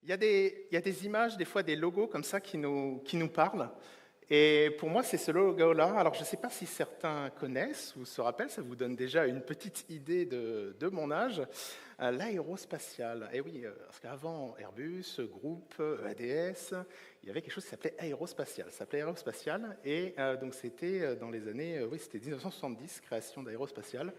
Il y a des images, des fois des logos comme ça qui nous parlent. Et pour moi, c'est ce logo-là. Alors, je ne sais pas si certains connaissent ou se rappellent, ça vous donne déjà une petite idée de mon âge. L'aérospatiale. Et oui, parce qu'avant Airbus, Groupe, ADS, il y avait quelque chose qui s'appelait aérospatiale. Ça s'appelait aérospatiale. Et donc, c'était dans les années, oui, c'était 1970, création d'aérospatiale.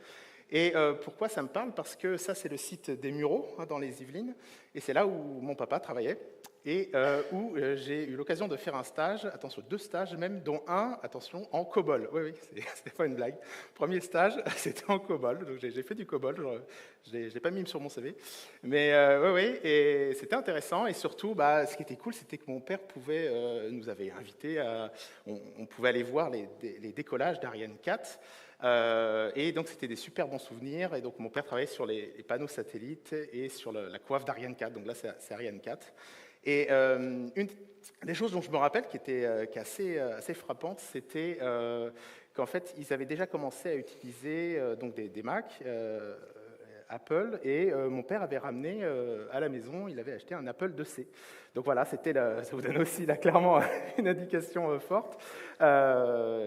Et pourquoi ça me parle? Parce que ça, c'est le site des Mureaux, hein, dans les Yvelines, et c'est là où mon papa travaillait, et où j'ai eu l'occasion de faire un stage, attention, 2 stages même, dont un, attention, en COBOL. Oui, oui, c'est pas une blague. Premier stage, c'était en COBOL, donc j'ai fait du COBOL, je l'ai pas mis sur mon CV, mais oui, oui, et c'était intéressant, et surtout, bah, ce qui était cool, c'était que mon père nous avait invités, on pouvait aller voir les décollages d'Ariane 4, et donc c'était des super bons souvenirs. Et donc mon père travaillait sur les panneaux satellites et sur la coiffe d'Ariane 4. Donc là c'est Ariane 4. Et une des choses dont je me rappelle qui est assez frappante, c'était qu'en fait ils avaient déjà commencé à utiliser donc des Mac. Apple, et mon père avait ramené à la maison, il avait acheté un Apple IIc. Donc voilà, ça vous donne aussi là clairement une indication forte.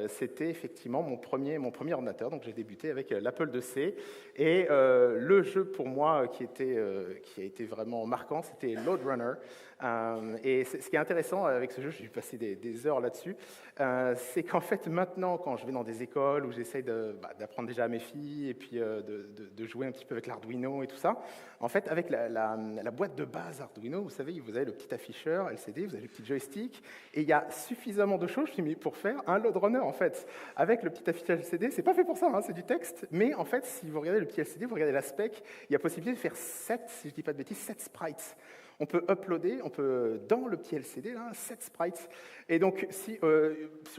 C'était effectivement mon premier ordinateur, donc j'ai débuté avec l'Apple IIc, et le jeu pour moi qui a été vraiment marquant, c'était Lode Runner. Et ce qui est intéressant avec ce jeu, j'ai passé des heures là-dessus, c'est qu'en fait maintenant, quand je vais dans des écoles où j'essaye d'apprendre déjà à mes filles et puis de jouer un petit peu avec l'Arduino et tout ça, en fait avec la boîte de base Arduino, vous savez, vous avez le petit afficheur LCD, vous avez le petit joystick, et il y a suffisamment de choses, je me suis mis, pour faire un load runner en fait. Avec le petit affichage LCD, c'est pas fait pour ça, hein, c'est du texte, mais en fait si vous regardez le petit LCD, vous regardez la spec, il y a possibilité de faire 7, si je dis pas de bêtises, 7 sprites. On peut uploader, dans le petit LCD, là, 7 sprites. Et donc, si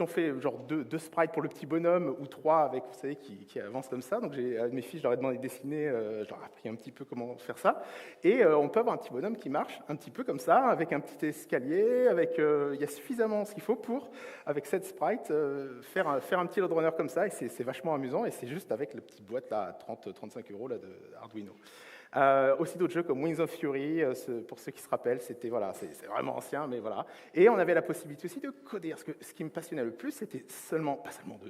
on fait genre 2 sprites pour le petit bonhomme, ou 3 avec, vous savez, qui avancent comme ça, donc mes filles, je leur ai demandé de dessiner, je leur ai appris un petit peu comment faire ça, et on peut avoir un petit bonhomme qui marche un petit peu comme ça, avec un petit escalier, il y a suffisamment ce qu'il faut pour, avec 7 sprites, faire un petit loadrunner comme ça, et c'est vachement amusant, et c'est juste avec la petite boîte là, à 30-35 € là, de Arduino. Aussi d'autres jeux comme Wings of Fury, pour ceux qui se rappellent, voilà, c'est vraiment ancien, mais voilà. Et on avait la possibilité aussi de coder. Parce que ce qui me passionnait le plus, c'était pas seulement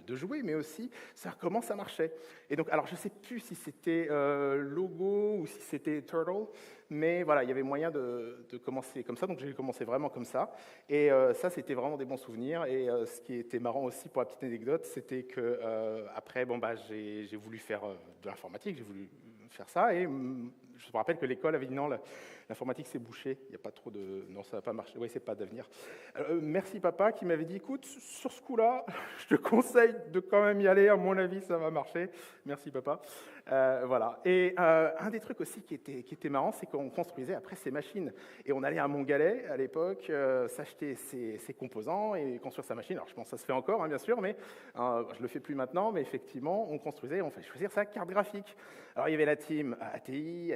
de jouer, mais aussi savoir comment ça marchait. Et donc, alors je ne sais plus si c'était Logo ou si c'était Turtle, mais voilà, il y avait moyen de commencer comme ça. Donc j'ai commencé vraiment comme ça. Et ça, c'était vraiment des bons souvenirs. Et ce qui était marrant aussi, pour la petite anecdote, c'était que après, j'ai voulu faire de l'informatique, j'ai voulu faire ça, et je me rappelle que l'école avait dit non, l'informatique c'est bouché, il n'y a pas trop de... Non, ça va pas marcher, oui, c'est pas d'avenir. Merci papa qui m'avait dit, écoute, sur ce coup-là, je te conseille de quand même y aller, à mon avis ça va marcher. Merci papa. Voilà. Et un des trucs aussi qui était marrant, c'est qu'on construisait après ces machines, et on allait à Montgalais à l'époque, s'acheter ses composants et construire sa machine. Alors je pense que ça se fait encore, hein, bien sûr, mais je le fais plus maintenant, mais effectivement on construisait, on fait choisir sa carte graphique. Alors il y avait la team ATI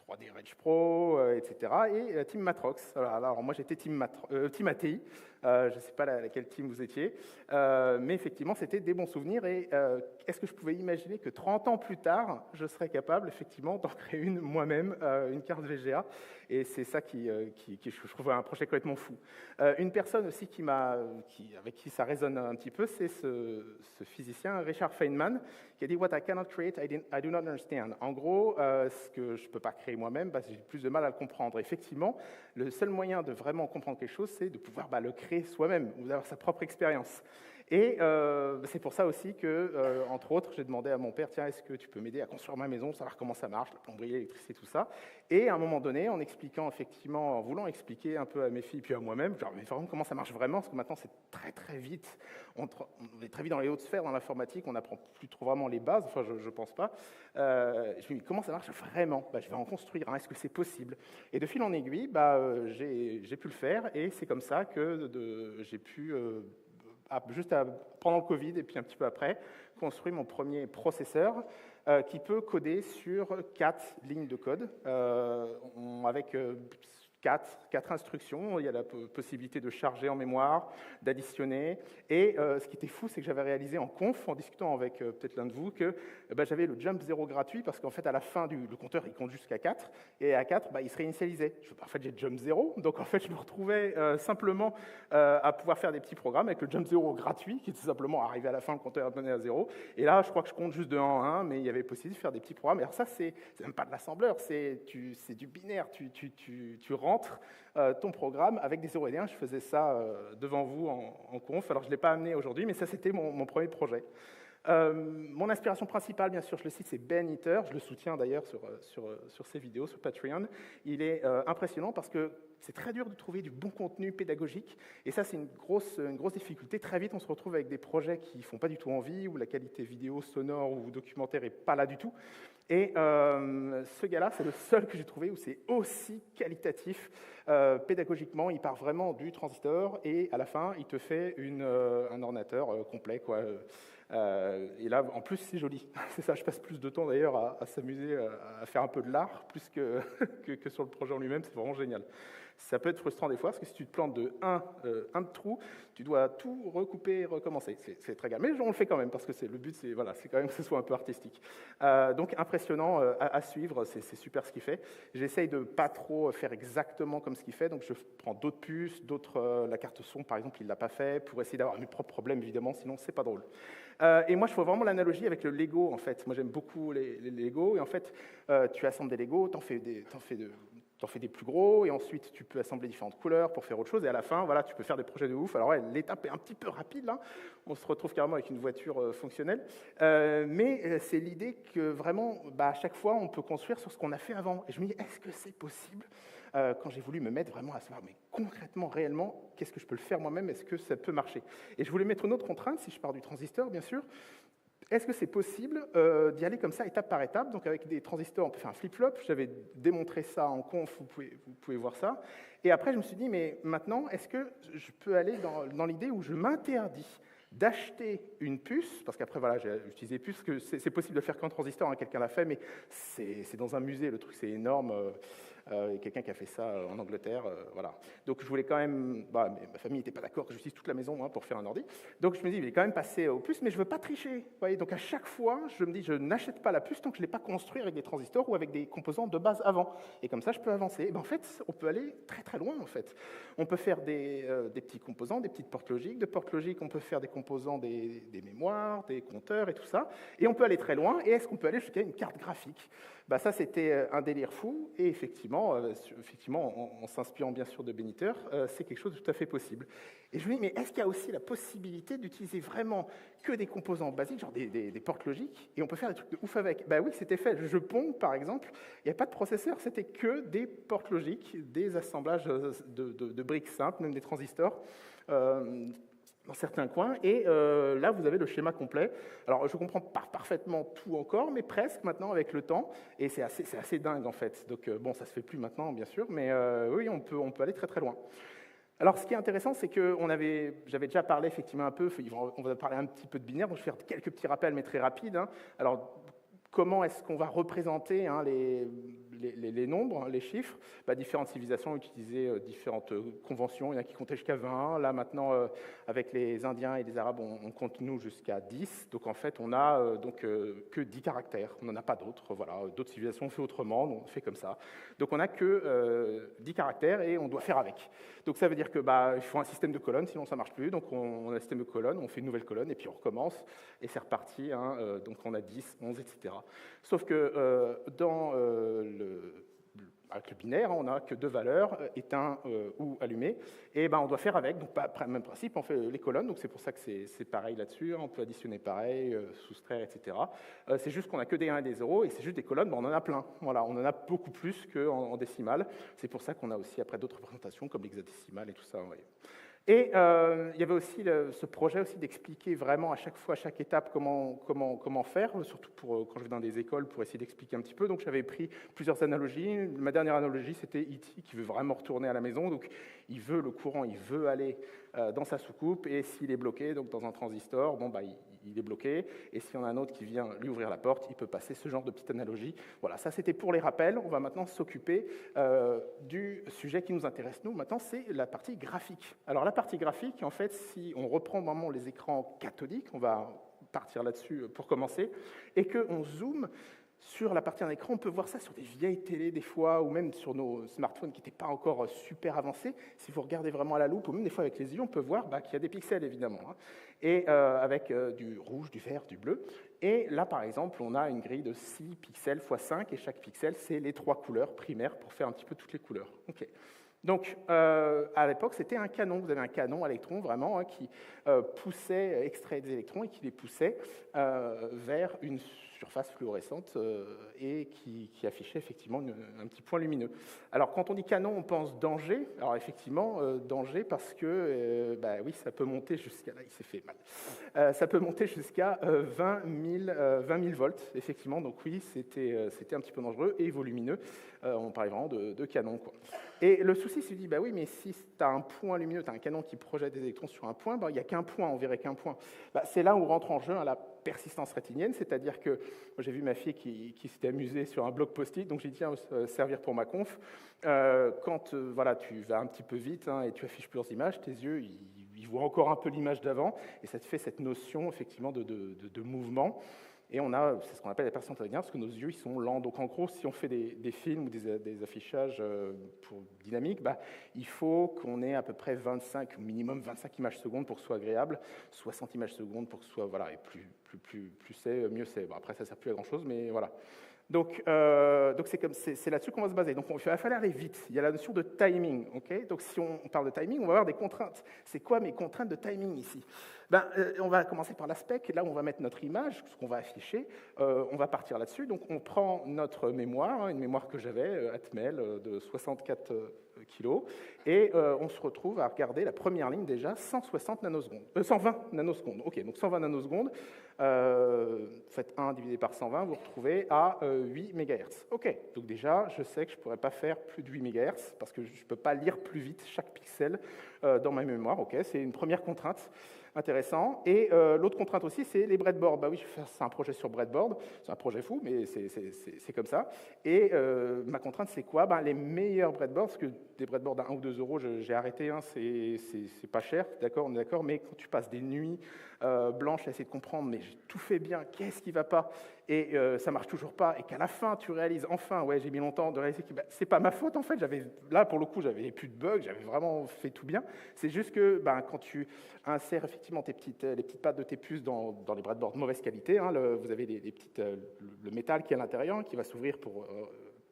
3D Reg Pro, etc. Et la team Matrox. Alors moi j'étais team ATI, je ne sais pas laquelle team vous étiez, mais effectivement c'était des bons souvenirs. Et est-ce que je pouvais imaginer que 30 ans plus tard, je serais capable effectivement d'en créer une moi-même, une carte VGA? Et c'est ça qui je trouve un projet complètement fou. Une personne aussi avec qui ça résonne un petit peu, c'est ce physicien Richard Feynman, qui a dit « What I cannot create, I do not understand ». En gros, ce que je ne peux pas créer moi-même, j'ai plus de mal à le comprendre. Effectivement, le seul moyen de vraiment comprendre quelque chose, c'est de pouvoir le créer soi-même, ou d'avoir sa propre expérience. Et c'est pour ça aussi que, entre autres, j'ai demandé à mon père, tiens, est-ce que tu peux m'aider à construire ma maison, savoir comment ça marche, la plomberie, l'électricité, tout ça. Et à un moment donné, en expliquant effectivement, en voulant expliquer un peu à mes filles puis à moi-même, genre, mais vraiment comment ça marche vraiment, parce que maintenant c'est très très vite, on est très vite dans les hautes sphères, dans l'informatique, on n'apprend plus trop vraiment les bases, enfin je pense pas. Je me dis, comment ça marche vraiment? Je vais en construire un, est-ce que c'est possible? Et de fil en aiguille, j'ai pu le faire, et c'est comme ça que j'ai pu... pendant le Covid et puis un petit peu après, construit mon premier processeur qui peut coder sur 4 lignes de code avec quatre instructions. Il y a la possibilité de charger en mémoire, d'additionner. Et ce qui était fou, c'est que j'avais réalisé en conf, en discutant avec peut-être l'un de vous, que j'avais le jump 0 gratuit, parce qu'en fait, à la fin, le compteur, il compte jusqu'à 4, et à 4, il se réinitialisait. En fait, j'ai jump 0, donc en fait, je me retrouvais simplement à pouvoir faire des petits programmes avec le jump 0 gratuit, qui était simplement arrivé à la fin, le compteur revenait à 0. Et là, je crois que je compte juste de 1 en 1, mais il y avait possibilité de faire des petits programmes. Et alors ça, c'est même pas de l'assembleur, c'est du binaire. Tu rentres ton programme avec des 0 et des 1. Je faisais ça devant vous en conf. Alors, je ne l'ai pas amené aujourd'hui, mais ça, c'était mon premier projet. Mon inspiration principale, bien sûr, je le cite, c'est Ben Eater. Je le soutiens d'ailleurs sur ses vidéos, sur Patreon. Il est impressionnant parce que c'est très dur de trouver du bon contenu pédagogique. Et ça, c'est une grosse difficulté. Très vite, on se retrouve avec des projets qui ne font pas du tout envie, où la qualité vidéo, sonore ou documentaire n'est pas là du tout. Et ce gars-là, c'est le seul que j'ai trouvé où c'est aussi qualitatif pédagogiquement. Il part vraiment du transistor et à la fin, il te fait un ordinateur complet, quoi. Et là, en plus, c'est joli. C'est ça, je passe plus de temps d'ailleurs à s'amuser, à faire un peu de l'art, plus que sur le projet en lui-même. C'est vraiment génial. Ça peut être frustrant des fois, parce que si tu te plantes de un trou, tu dois tout recouper et recommencer. C'est très grave. Mais on le fait quand même, parce que le but, c'est quand même que ce soit un peu artistique. Donc, impressionnant à suivre, c'est super ce qu'il fait. J'essaye de ne pas trop faire exactement comme ce qu'il fait, donc je prends d'autres puces, la carte son, par exemple, il ne l'a pas fait, pour essayer d'avoir mes propres problèmes, évidemment, sinon, c'est pas drôle. Et moi, je fais vraiment l'analogie avec le Lego, en fait. Moi, j'aime beaucoup les Lego, et en fait, tu assembles des Lego, t'en fais des plus gros, et ensuite tu peux assembler différentes couleurs pour faire autre chose, et à la fin, voilà, tu peux faire des projets de ouf. Alors ouais, l'étape est un petit peu rapide, là. On se retrouve carrément avec une voiture fonctionnelle, mais c'est l'idée que vraiment, à chaque fois, on peut construire sur ce qu'on a fait avant. Et je me dis, est-ce que c'est possible quand j'ai voulu me mettre vraiment à savoir, mais concrètement, réellement, qu'est-ce que je peux le faire moi-même? Est-ce que ça peut marcher? Et je voulais mettre une autre contrainte, si je pars du transistor, bien sûr. Est-ce que c'est possible d'y aller comme ça, étape par étape? Donc avec des transistors, on peut faire un flip-flop. J'avais démontré ça en conf, vous pouvez voir ça. Et après, je me suis dit, mais maintenant, est-ce que je peux aller dans l'idée où je m'interdis d'acheter une puce, parce qu'après, voilà, j'ai utilisé puce, parce que c'est possible de le faire qu'en transistor, hein, quelqu'un l'a fait, mais c'est dans un musée, le truc, c'est énorme. Quelqu'un qui a fait ça en Angleterre, voilà. Donc je voulais quand même, ma famille n'était pas d'accord que j'utilise toute la maison pour faire un ordi, donc je me dis, il est quand même passé aux puces, mais je ne veux pas tricher, vous voyez. Donc à chaque fois, je me dis, je n'achète pas la puce tant que je ne l'ai pas construit avec des transistors ou avec des composants de base avant, et comme ça, je peux avancer. Et en fait, on peut aller très très loin, en fait. On peut faire des petits composants, des petites portes logiques. De portes logiques, on peut faire des composants, des mémoires, des compteurs et tout ça, et on peut aller très loin. Et est-ce qu'on peut aller jusqu'à une carte graphique? Ça, c'était un délire fou, et effectivement en s'inspirant bien sûr de Ben Eater, c'est quelque chose de tout à fait possible. Et je me dis, mais est-ce qu'il y a aussi la possibilité d'utiliser vraiment que des composants basiques, genre des portes logiques, et on peut faire des trucs de ouf avec? Oui, c'était fait. Le jeu Pong, par exemple, il n'y a pas de processeur, c'était que des portes logiques, des assemblages de briques simples, même des transistors, dans certains coins, et là, vous avez le schéma complet. Alors, je ne comprends pas parfaitement tout encore, mais presque maintenant avec le temps, et c'est assez dingue, en fait. Donc, bon, ça ne se fait plus maintenant, bien sûr, mais oui, on peut aller très, très loin. Alors, ce qui est intéressant, c'est que j'avais déjà parlé effectivement un peu, on va parler un petit peu de binaire, donc je vais faire quelques petits rappels, mais très rapides. Alors, comment est-ce qu'on va représenter les nombres, les chiffres? Différentes civilisations utilisaient différentes conventions. Il y en a qui comptaient jusqu'à 20. Là, maintenant, avec les Indiens et les Arabes, on compte, nous, jusqu'à 10. Donc, en fait, on n'a que 10 caractères. On n'en a pas d'autres. Voilà. D'autres civilisations ont fait autrement, donc on fait comme ça. Donc, on n'a que 10 caractères et on doit faire avec. Donc, ça veut dire qu'il faut un système de colonnes, sinon ça ne marche plus. Donc, on a un système de colonnes, on fait une nouvelle colonne et puis on recommence. Et c'est reparti. Donc, on a 10, 11, etc. Sauf que avec le binaire, on n'a que deux valeurs, éteint ou allumé, et on doit faire avec. Donc, même principe, on fait les colonnes, donc c'est pour ça que c'est pareil là-dessus. On peut additionner pareil, soustraire, etc. C'est juste qu'on n'a que des 1 et des 0, et c'est juste des colonnes, on en a plein. Voilà, on en a beaucoup plus qu'en décimale. C'est pour ça qu'on a aussi après d'autres représentations, comme l'hexadécimal et tout ça. Ouais. Et il y avait aussi ce projet aussi d'expliquer vraiment à chaque fois, à chaque étape, comment faire, surtout quand je vais dans des écoles, pour essayer d'expliquer un petit peu. Donc j'avais pris plusieurs analogies. Ma dernière analogie, c'était E.T. qui veut vraiment retourner à la maison. Donc il veut le courant, il veut aller dans sa soucoupe, et s'il est bloqué donc dans un transistor, il est bloqué, et s'il y en a un autre qui vient lui ouvrir la porte, il peut passer, ce genre de petite analogie. Voilà, ça c'était pour les rappels. On va maintenant s'occuper du sujet qui nous intéresse, nous, maintenant, c'est la partie graphique. Alors la partie graphique, en fait, si on reprend vraiment les écrans cathodiques, on va partir là-dessus pour commencer, et qu'on zoome sur la partie d'un écran, on peut voir ça sur des vieilles télés des fois, ou même sur nos smartphones qui n'étaient pas encore super avancés. Si vous regardez vraiment à la loupe, ou même des fois avec les yeux, on peut voir qu'il y a des pixels, évidemment, hein, et avec du rouge, du vert, du bleu. Et là, par exemple, on a une grille de 6 pixels x 5, et chaque pixel, c'est les 3 couleurs primaires pour faire un petit peu toutes les couleurs. Okay. Donc, à l'époque, c'était un canon. Vous avez un canon à électrons, vraiment, hein, qui poussait, extrait des électrons et qui les poussait vers une surface fluorescente et qui affichait effectivement un petit point lumineux. Alors, quand on dit canon, on pense danger. Alors, effectivement, danger parce que, oui, ça peut monter jusqu'à... Là, il s'est fait mal. Ça peut monter jusqu'à 20 000 volts, effectivement. Donc, oui, c'était un petit peu dangereux et volumineux. On parlait vraiment de canon, quoi. Et le souci, c'est de dire, oui, mais si tu as un point lumineux, tu as un canon qui projette des électrons sur un point, il n'y a qu'un point, on verrait qu'un point. C'est là où rentre en jeu la persistance rétinienne, c'est-à-dire que j'ai vu ma fille qui s'était amusée sur un bloc post-it, donc j'ai dit, tiens, servir pour ma conf. Quand voilà, tu vas un petit peu vite et tu affiches plusieurs images, tes yeux, ils voient encore un peu l'image d'avant, et ça te fait cette notion, effectivement, de mouvement. Et c'est ce qu'on appelle la persistance rétinienne, parce que nos yeux, ils sont lents. Donc en gros, si on fait des films ou des affichages pour dynamique, il faut qu'on ait à peu près 25, au minimum 25 images secondes pour que ce soit agréable, 60 images secondes pour que ce soit, voilà, et plus c'est, mieux c'est. Bon, après, ça ne sert plus à grand-chose, mais voilà. Donc c'est là-dessus qu'on va se baser. Donc il va falloir aller vite. Il y a la notion de timing. Okay, donc si on parle de timing, on va avoir des contraintes. C'est quoi mes contraintes de timing ici? On va commencer par l'aspect. Là, on va mettre notre image, ce qu'on va afficher. On va partir là-dessus. Donc on prend notre mémoire, une mémoire que j'avais, Atmel, de 64 kilos, et on se retrouve à regarder la première ligne déjà, 120 nanosecondes. Ok, donc 120 nanosecondes. Faites 1 divisé par 120, vous retrouvez à 8 MHz. Ok, donc déjà, je sais que je ne pourrais pas faire plus de 8 MHz parce que je ne peux pas lire plus vite chaque pixel dans ma mémoire. Ok, c'est une première contrainte. Intéressant. Et l'autre contrainte aussi, c'est les breadboards. Oui, c'est un projet sur breadboard. C'est un projet fou, mais c'est comme ça. Et ma contrainte, c'est quoi? Les meilleurs breadboards, parce que des breadboards à 1 ou 2 euros, j'ai arrêté, c'est pas cher, d'accord, on est d'accord, mais quand tu passes des nuits blanches à essayer de comprendre, mais j'ai tout fait bien, qu'est-ce qui va pas? Et ça marche toujours pas, et qu'à la fin, tu réalises, enfin, ouais, j'ai mis longtemps de réaliser que c'est pas ma faute, en fait. Là, pour le coup, j'avais plus de bugs, j'avais vraiment fait tout bien. C'est juste que quand tu insères effectivement les petites pattes de tes puces dans les breadboards de mauvaise qualité, vous avez le métal qui est à l'intérieur, qui va s'ouvrir pour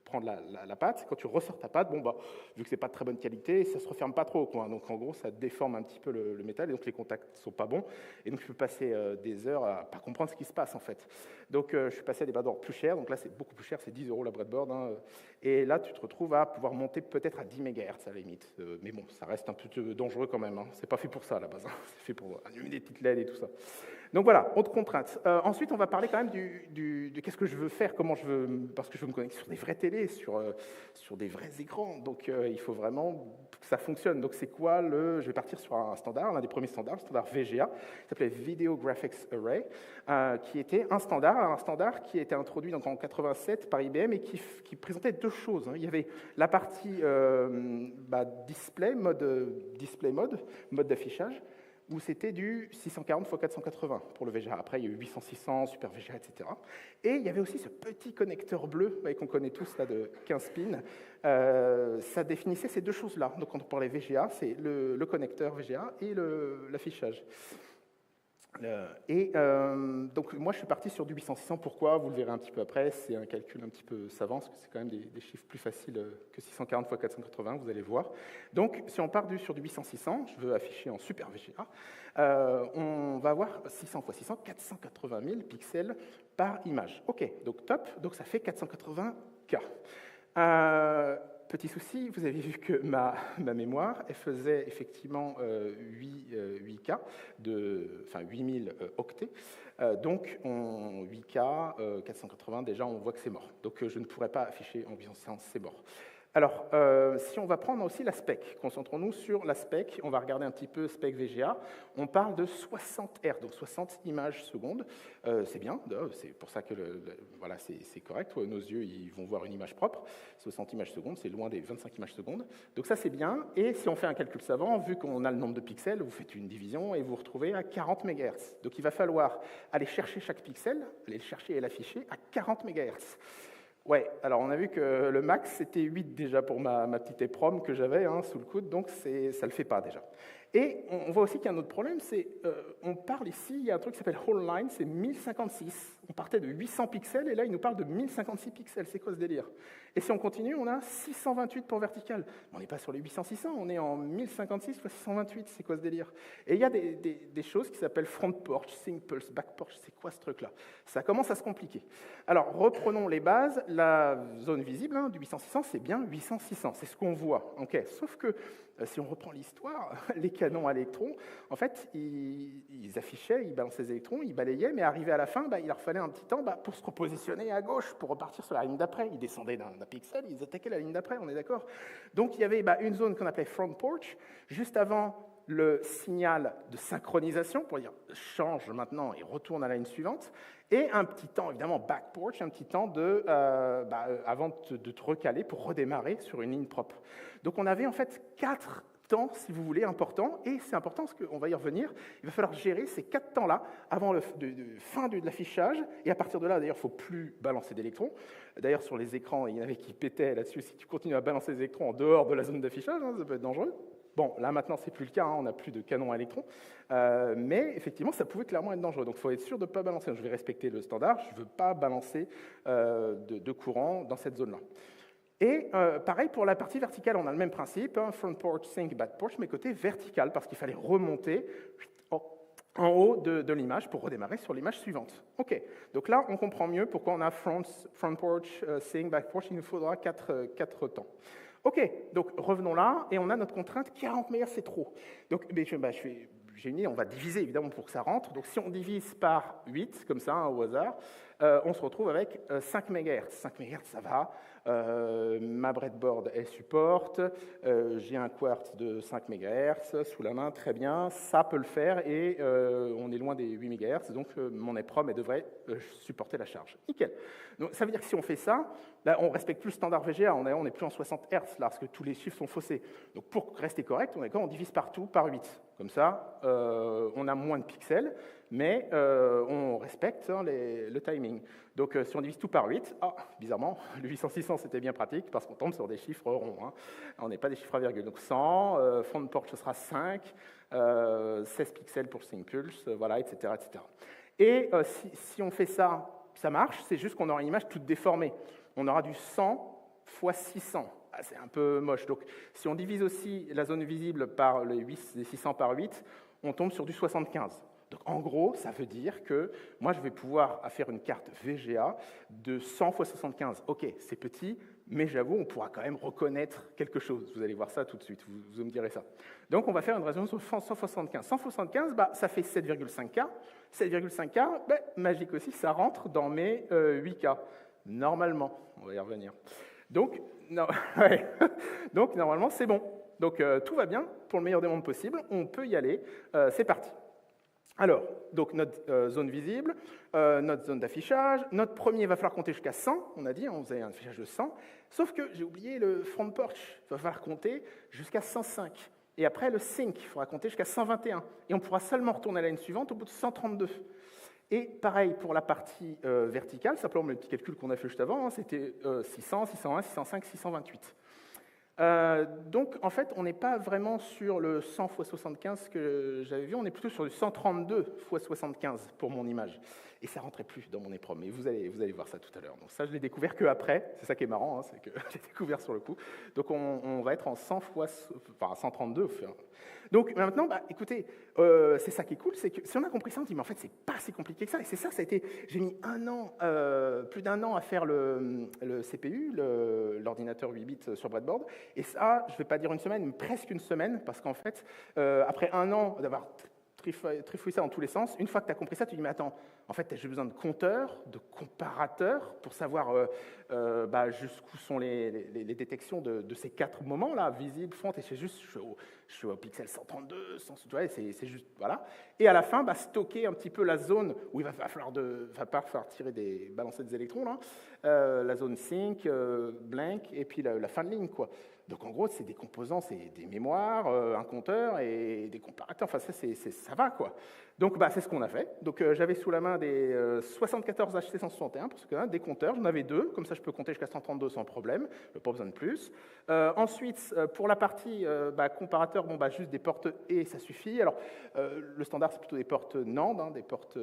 prendre la pâte. Quand tu ressors ta pâte, vu que c'est pas de très bonne qualité, ça se referme pas trop, quoi. Donc en gros, ça déforme un petit peu le métal, et donc les contacts sont pas bons. Et donc je peux passer des heures à pas comprendre ce qui se passe, en fait. Donc je suis passé à des breadboards plus chers. Donc là, c'est beaucoup plus cher, c'est 10 € la breadboard. Et là, tu te retrouves à pouvoir monter peut-être à 10 MHz à la limite. Mais bon, ça reste un peu dangereux quand même. C'est pas fait pour ça à la base. C'est fait pour allumer des petites LED et tout ça. Donc voilà, autre contrainte. Ensuite, on va parler quand même de qu'est-ce que je veux faire, parce que je veux me connecter sur des vraies télés, sur des vrais écrans. Donc il faut vraiment que ça fonctionne. Donc c'est quoi je vais partir sur un standard, l'un des premiers standards, le standard VGA, qui s'appelait Video Graphics Array, qui était un standard qui a été introduit donc en 87 par IBM et qui présentait deux choses. Il y avait la partie mode d'affichage, où c'était du 640 x 480 pour le VGA. Après, il y a eu 800-600, Super VGA, etc. Et il y avait aussi ce petit connecteur bleu qu'on connaît tous, là, de 15 pins. Ça définissait ces deux choses-là. Donc, quand on parlait VGA, c'est le connecteur VGA et l'affichage. Donc moi je suis parti sur du 800-600. Pourquoi? Vous le verrez un petit peu après, c'est un calcul un petit peu savant, parce que c'est quand même des chiffres plus faciles que 640 x 480, vous allez voir. Donc si on part sur du 800-600, je veux afficher en Super VGA, on va avoir 600 x 600, 480 000 pixels par image. Ok, donc top, donc ça fait 480K. Petit souci, vous avez vu que ma mémoire, elle faisait effectivement 8K, enfin 8000 octets. Donc 8K, 480, déjà on voit que c'est mort. Donc je ne pourrais pas afficher en 800, c'est mort. Alors, si on va prendre aussi la spec, concentrons-nous sur la spec, on va regarder un petit peu spec VGA, on parle de 60 Hz, donc 60 images secondes, c'est bien, c'est pour ça que voilà, c'est correct, nos yeux ils vont voir une image propre, 60 images secondes, c'est loin des 25 images secondes, donc ça c'est bien, et si on fait un calcul savant, vu qu'on a le nombre de pixels, vous faites une division et vous vous retrouvez à 40 MHz, donc il va falloir aller chercher chaque pixel, aller le chercher et l'afficher à 40 MHz. Ouais, alors on a vu que le max c'était 8 déjà pour ma petite EPROM que j'avais sous le coude, donc ça ne le fait pas déjà. Et on voit aussi qu'il y a un autre problème, c'est on parle ici, il y a un truc qui s'appelle whole line, c'est 1056. On partait de 800 pixels et là il nous parle de 1056 pixels, c'est quoi ce délire? Et si on continue, on a 628 pour vertical. On n'est pas sur les 800-600, on est en 1056 x 628, c'est quoi ce délire? Et il y a des choses qui s'appellent front porch, sync pulse, back porch, c'est quoi ce truc-là? Ça commence à se compliquer. Alors reprenons les bases, la zone visible du 800-600, c'est bien 800-600, c'est ce qu'on voit. Okay. Sauf que si on reprend l'histoire, les canons à électrons, en fait, ils affichaient, ils balançaient les électrons, ils balayaient, mais arrivé à la fin, il leur fallait un petit temps pour se repositionner à gauche, pour repartir sur la ligne d'après. Ils descendaient d'un pixel, ils attaquaient la ligne d'après, on est d'accord? Donc il y avait une zone qu'on appelait front porch, juste avant le signal de synchronisation, pour dire change maintenant et retourne à la ligne suivante, et un petit temps, évidemment, back porch, un petit temps avant de te recaler pour redémarrer sur une ligne propre. Donc on avait en fait 4 temps, si vous voulez, importants, et c'est important parce qu'on va y revenir, il va falloir gérer ces 4 temps-là avant la fin de l'affichage, et à partir de là, d'ailleurs, il ne faut plus balancer d'électrons. D'ailleurs, sur les écrans, il y en avait qui pétaient là-dessus, si tu continues à balancer des électrons en dehors de la zone d'affichage, ça peut être dangereux. Bon, là maintenant, c'est plus le cas, on n'a plus de canon à électrons, mais effectivement, ça pouvait clairement être dangereux. Donc, il faut être sûr de ne pas balancer. Je vais respecter le standard, je ne veux pas balancer de courant dans cette zone-là. Et pareil, pour la partie verticale, on a le même principe, front porch, sync, back porch, mais côté vertical, parce qu'il fallait remonter en haut de l'image pour redémarrer sur l'image suivante. OK, donc là, on comprend mieux pourquoi on a front porch, sync, back porch, il nous faudra 4 temps. OK, donc revenons là, et on a notre contrainte 40 MHz, c'est trop. Donc j'ai une idée, on va diviser évidemment pour que ça rentre. Donc si on divise par 8, comme ça, au hasard, on se retrouve avec 5 MHz. 5 MHz, ça va. Ma breadboard, elle supporte. J'ai un quartz de 5 MHz sous la main, très bien. Ça peut le faire, et on est loin des 8 MHz, donc mon EPROM devrait supporter la charge. Nickel. Donc ça veut dire que si on fait ça, là, on ne respecte plus le standard VGA, on n'est plus en 60 Hz, là, parce que tous les chiffres sont faussés. Donc pour rester correct, on divise partout par 8. Comme ça, on a moins de pixels, mais on respecte le timing. Donc si on divise tout par 8, bizarrement, le 800-600 c'était bien pratique, parce qu'on tombe sur des chiffres ronds. On n'est pas des chiffres à virgule. Donc 100, front porch ce sera 5, 16 pixels pour sync pulse, voilà, etc. etc. Et si on fait ça, ça marche, c'est juste qu'on aura une image toute déformée. On aura du 100 x 600. C'est un peu moche. Donc, si on divise aussi la zone visible par les 600 par 8, on tombe sur du 75. Donc, en gros, ça veut dire que moi, je vais pouvoir faire une carte VGA de 100 x 75. OK, c'est petit, mais j'avoue, on pourra quand même reconnaître quelque chose. Vous allez voir ça tout de suite, vous me direz ça. Donc, on va faire une résolution sur 175. 175, ça fait 7,5K. 7,5K, magique aussi, ça rentre dans mes 8K. Normalement, on va y revenir. Donc, donc normalement, c'est bon. Donc, tout va bien, pour le meilleur des mondes possible, on peut y aller, c'est parti. Alors, donc notre zone visible, notre zone d'affichage, notre premier va falloir compter jusqu'à 100, on a dit, on faisait un affichage de 100, sauf que j'ai oublié le front porch, il va falloir compter jusqu'à 105. Et après, le sync, il faudra compter jusqu'à 121. Et on pourra seulement retourner à la ligne suivante au bout de 132. Et pareil pour la partie verticale, simplement le petit calcul qu'on a fait juste avant, c'était 600, 601, 605, 628. Donc, en fait, on n'est pas vraiment sur le 100 x 75 que j'avais vu, on est plutôt sur le 132 x 75 pour mon image. Et ça ne rentrait plus dans mon EPROM, mais vous allez voir ça tout à l'heure. Donc ça, je l'ai découvert qu'après, c'est ça qui est marrant, c'est que j'ai découvert sur le coup. Donc on va être en 100 x, enfin 132. Donc maintenant, écoutez, c'est ça qui est cool, c'est que si on a compris ça, on dit, mais en fait, c'est pas si compliqué que ça. Et c'est ça a été, j'ai mis plus d'un an à faire le CPU, l'ordinateur 8 bits sur breadboard. Et ça, je ne vais pas dire une semaine, mais presque une semaine, parce qu'en fait, après un an d'avoir trifouillé ça dans tous les sens, une fois que tu as compris ça, tu dis, mais attends, En fait, j'ai besoin de compteurs, de comparateurs, pour savoir jusqu'où sont les détections de ces 4 moments-là, visible, front, et je suis au pixel 132, c'est juste, voilà. Et à la fin, stocker un petit peu la zone où il va falloir balancer des électrons, là, la zone sync, blank, et puis la fin de ligne, quoi. Donc en gros, c'est des composants, c'est des mémoires, un compteur et des comparateurs. Enfin, ça va, quoi. Donc c'est ce qu'on a fait. Donc j'avais sous la main des 74 HC161, pour ce cas, des compteurs. J'en avais 2, comme ça je peux compter jusqu'à 132 sans problème. Je n'ai pas besoin de plus. Ensuite, pour la partie comparateur, juste des portes et ça suffit. Alors le standard, c'est plutôt des portes NAND, des portes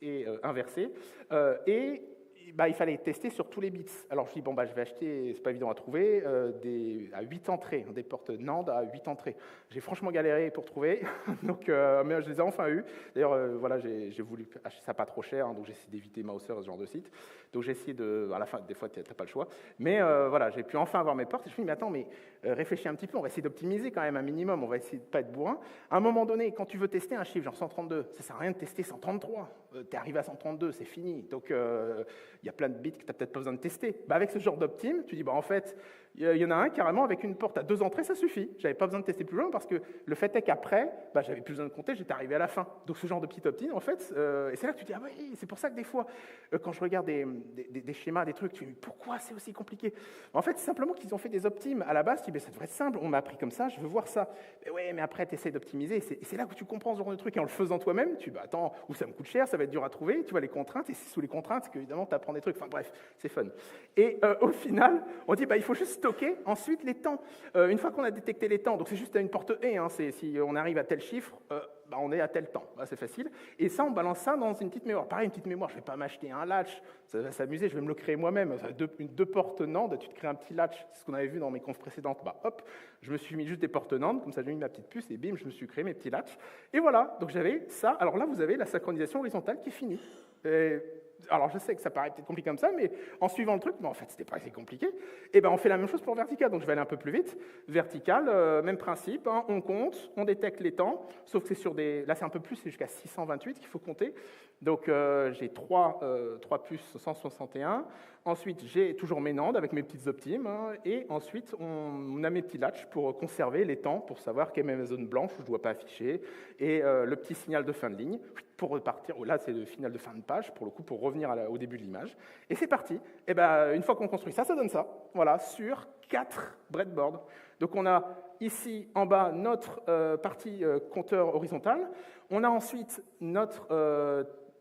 et inversées. Il fallait tester sur tous les bits. Alors je dis, je vais acheter, c'est pas évident à trouver, à 8 entrées, des portes NAND à 8 entrées. J'ai franchement galéré pour trouver, donc, mais je les ai enfin eus. D'ailleurs, j'ai voulu acheter ça pas trop cher, donc j'ai essayé d'éviter Mouser, ce genre de site. Donc j'ai essayé à la fin, des fois, tu n'as pas le choix. Mais j'ai pu enfin avoir mes portes. Et je me suis dit, mais attends, réfléchis un petit peu, on va essayer d'optimiser quand même un minimum, on va essayer de ne pas être bourrin. À un moment donné, quand tu veux tester un chiffre, genre 132, ça ne sert à rien de tester 133. Tu es arrivé à 132, c'est fini. Donc il y a plein de bits que tu n'as peut-être pas besoin de tester. Avec ce genre d'optime, tu dis, en fait, il y en a un carrément avec une porte à 2 entrées, ça suffit. Je n'avais pas besoin de tester plus loin parce que le fait est qu'après, j'avais plus besoin de compter, j'étais arrivé à la fin. Donc ce genre de petit optime, en fait, et c'est là que tu dis, ah oui, c'est pour ça que des fois, quand je regarde des schémas, des trucs, tu dis, pourquoi c'est aussi compliqué? En fait, c'est simplement qu'ils ont fait des optimes à la base, tu dis, ça devrait être simple, on m'a appris comme ça, je veux voir ça. Mais ouais, mais après, tu essaies d'optimiser, et c'est là que tu comprends ce genre de truc, et en le faisant toi-même, tu dis, attends, ou ça me coûte cher, ça va être dur à trouver, tu vois les contraintes, et c'est sous les contraintes qu'évidemment, tu apprends des trucs, enfin bref, c'est fun. Et au final, on dit, il faut juste stocker ensuite les temps. Une fois qu'on a détecté les temps, donc c'est juste à une porte et, si on arrive à tel chiffre, on est à tel temps, c'est facile. Et ça, on balance ça dans une petite mémoire. Pareil, une petite mémoire, je ne vais pas m'acheter un latch, ça va s'amuser, je vais me le créer moi-même. Deux portes NAND, tu te crées un petit latch, c'est ce qu'on avait vu dans mes confs précédentes. Hop, je me suis mis juste des portes NAND, comme ça j'ai mis ma petite puce, et bim, je me suis créé mes petits latchs. Et voilà, donc j'avais ça. Alors là, vous avez la synchronisation horizontale qui est finie. Alors je sais que ça paraît peut-être compliqué comme ça, mais en suivant le truc, en fait c'était pas assez compliqué, et on fait la même chose pour vertical, donc je vais aller un peu plus vite. Vertical, même principe, on compte, on détecte les temps, sauf que c'est sur des... Là c'est un peu plus, c'est jusqu'à 628 qu'il faut compter, donc j'ai 3 puces 161, ensuite j'ai toujours mes NAND avec mes petites optimes, et ensuite on a mes petits latchs pour conserver les temps, pour savoir quelle est ma zone blanche où je ne dois pas afficher, et le petit signal de fin de ligne, pour repartir, là c'est le final de fin de page, pour le coup, pour revenir au début de l'image. Et c'est parti. Et une fois qu'on construit ça, ça donne ça. Voilà, sur 4 breadboards. Donc on a ici en bas notre partie compteur horizontal. On a ensuite notre